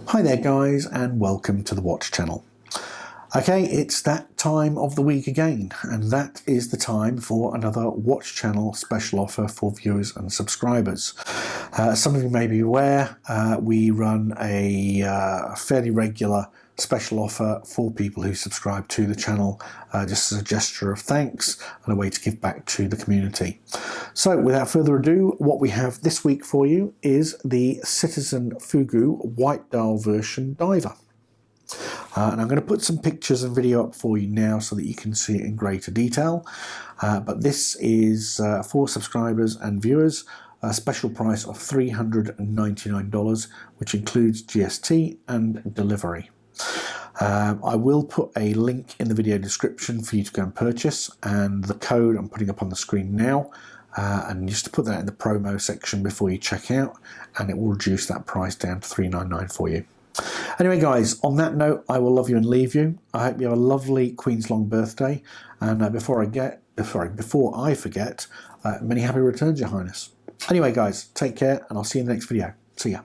Hi there guys, and welcome to the Watch channel. Okay, it's that time of the week again, and that is the time for another Watch channel special offer for viewers and subscribers. Some of you may be aware, we run a fairly regular special offer for people who subscribe to the channel, just as a gesture of thanks and a way to give back to the community. So without further ado, what we have this week for you is the Citizen Fugu white dial version diver. And I'm going to put some pictures and video up for you now so that you can see it in greater detail. But this is for subscribers and viewers, a special price of $399, which includes GST and delivery. I will put a link in the video description for you to go and purchase, and the code I'm putting up on the screen now, and just to put that in the promo section before you check out, and it will reduce that price down to $399 for you. Anyway guys, on that note, I will love you and leave you. I hope you have a lovely Queen's Long birthday, and before I forget, many happy returns, Your Highness. Anyway guys, take care, and I'll see you in the next video. See ya.